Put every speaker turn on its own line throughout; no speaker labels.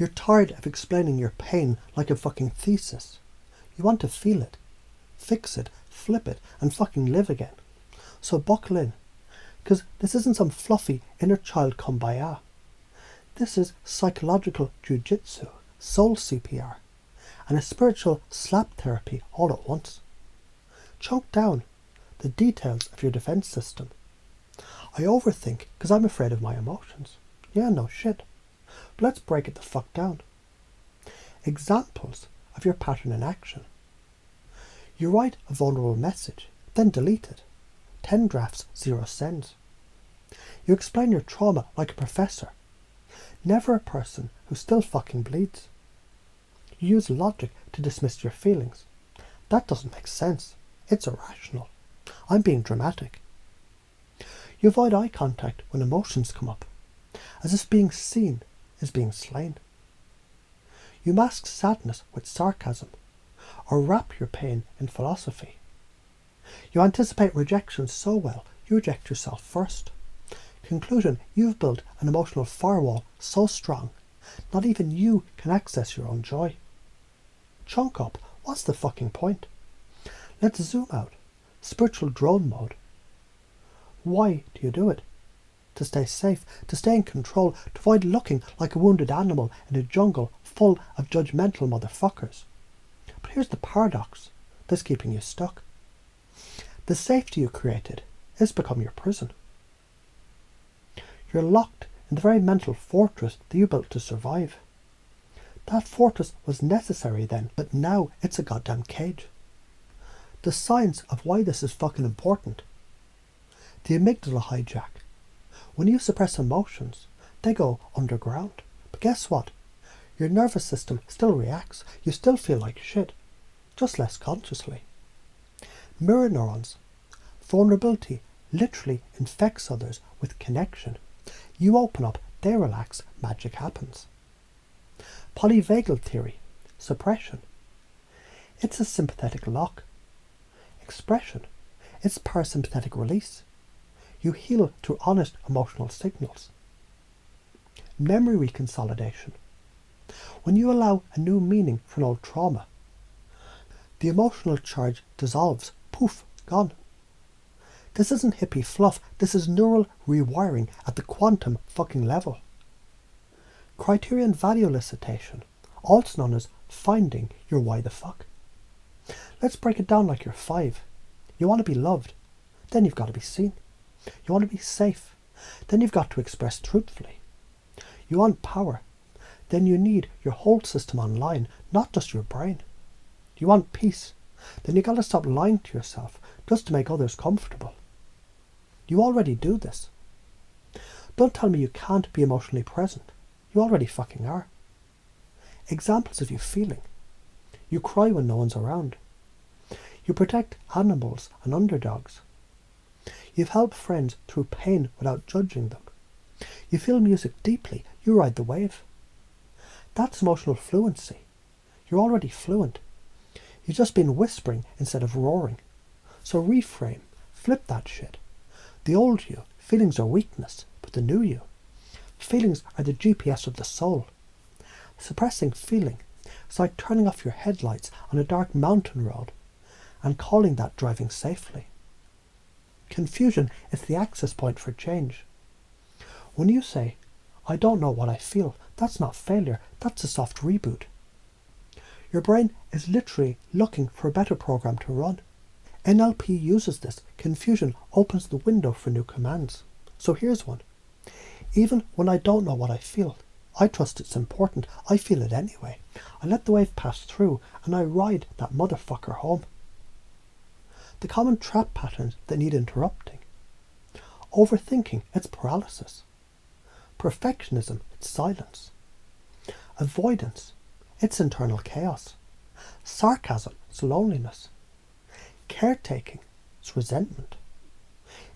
You're tired of explaining your pain like a fucking thesis. You want to feel it, fix it, flip it, and fucking live again. So buckle in, because this isn't some fluffy inner child kumbaya. This is psychological jiu-jitsu, soul CPR, and a spiritual slap therapy all at once. Chunk down the details of your defense system. I overthink because I'm afraid of my emotions. Yeah, no shit. But let's break it the fuck down. Examples of your pattern in action. You write a vulnerable message, then delete it. 10 drafts, 0 sends. You explain your trauma like a professor. Never a person who still fucking bleeds. You use logic to dismiss your feelings. That doesn't make sense. It's irrational. I'm being dramatic. You avoid eye contact when emotions come up, as if being seen is being slain. You mask sadness with sarcasm, or wrap your pain in philosophy. You anticipate rejection so well, you reject yourself first. Conclusion, you've built an emotional firewall so strong, not even you can access your own joy. Chunk up, what's the fucking point? Let's zoom out. Spiritual drone mode. Why do you do it? To stay safe, to stay in control, to avoid looking like a wounded animal in a jungle full of judgmental motherfuckers. But here's the paradox that's keeping you stuck. The safety you created has become your prison. You're locked in the very mental fortress that you built to survive. That fortress was necessary then, but now it's a goddamn cage. The science of why this is fucking important. The amygdala hijack. When you suppress emotions, they go underground. But guess what? Your nervous system still reacts. You still feel like shit, just less consciously. Mirror neurons. Vulnerability literally infects others with connection. You open up, they relax, magic happens. Polyvagal theory. Suppression. It's a sympathetic lock. Expression. It's parasympathetic release. You heal through honest emotional signals. Memory reconsolidation. When you allow a new meaning for an old trauma, the emotional charge dissolves. Poof, gone. This isn't hippie fluff. This is neural rewiring at the quantum fucking level. Criterion value elicitation, also known as finding your why the fuck. Let's break it down like you're 5. You want to be loved, then you've got to be seen. You want to be safe, then you've got to express truthfully. You want power, then you need your whole system online, not just your brain. You want peace, then you got to stop lying to yourself just to make others comfortable. You already do this. Don't tell me you can't be emotionally present. You already fucking are. Examples of you feeling. You cry when no one's around. You protect animals and underdogs. You've helped friends through pain without judging them. You feel music deeply. You ride the wave. That's emotional fluency. You're already fluent. You've just been whispering instead of roaring. So reframe. Flip that shit. The old you, feelings are weakness, but the new you, feelings are the GPS of the soul. Suppressing feeling is like turning off your headlights on a dark mountain road and calling that driving safely. Confusion is the access point for change. When you say, I don't know what I feel, that's not failure, that's a soft reboot. Your brain is literally looking for a better program to run. NLP uses this. Confusion opens the window for new commands. So here's one. Even when I don't know what I feel, I trust it's important. I feel it anyway. I let the wave pass through and I ride that motherfucker home. The common trap patterns that need interrupting. Overthinking, it's paralysis. Perfectionism, it's silence. Avoidance, it's internal chaos. Sarcasm, it's loneliness. Caretaking, it's resentment.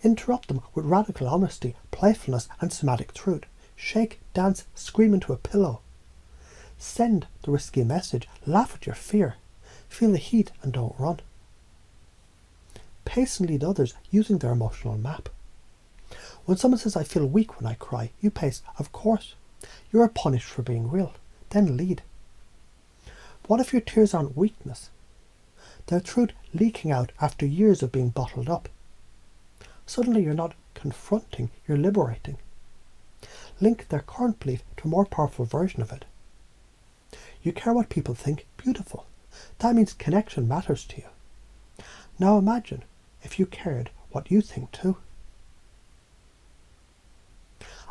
Interrupt them with radical honesty, playfulness and somatic truth. Shake, dance, scream into a pillow. Send the risky message, laugh at your fear. Feel the heat and don't run. Pace and lead others using their emotional map. When someone says, I feel weak when I cry, you pace, of course. You are punished for being real. then lead. What if your tears aren't weakness? They're truth leaking out after years of being bottled up. Suddenly you're not confronting, you're liberating. Link their current belief to a more powerful version of it. You care what people think, beautiful. That means connection matters to you. Now imagine if you cared what you think too.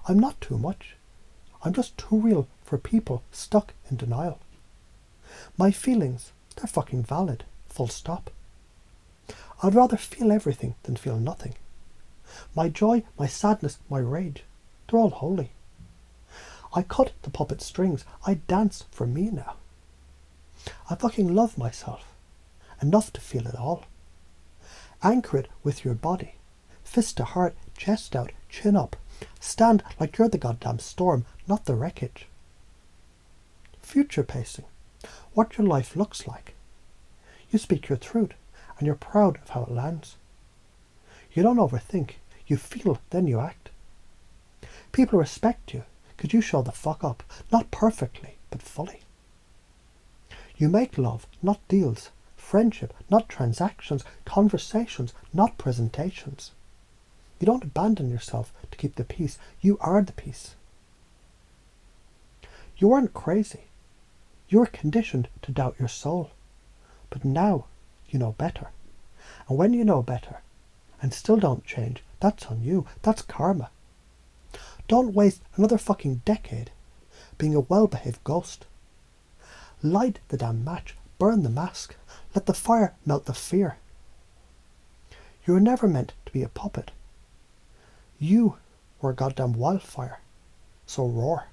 I'm not too much. I'm just too real for people stuck in denial. My feelings, they're fucking valid, full stop. I'd rather feel everything than feel nothing. My joy, my sadness, my rage, they're all holy. I cut the puppet strings, I dance for me now. I fucking love myself, enough to feel it all. Anchor it with your body, fist to heart, chest out, chin up. Stand like you're the goddamn storm, not the wreckage. Future pacing, what your life looks like. You speak your truth, and you're proud of how it lands. You don't overthink, you feel, then you act. People respect you, because you show the fuck up, not perfectly, but fully. You make love, not deals, friendship, not transactions, conversations, not presentations. You don't abandon yourself to keep the peace, you are the peace. You weren't crazy. You were conditioned to doubt your soul. But now you know better. And when you know better, and still don't change, that's on you, that's karma. Don't waste another fucking decade being a well-behaved ghost. Light the damn match, burn the mask, let the fire melt the fear. You were never meant to be a puppet. You were a goddamn wildfire, so roar.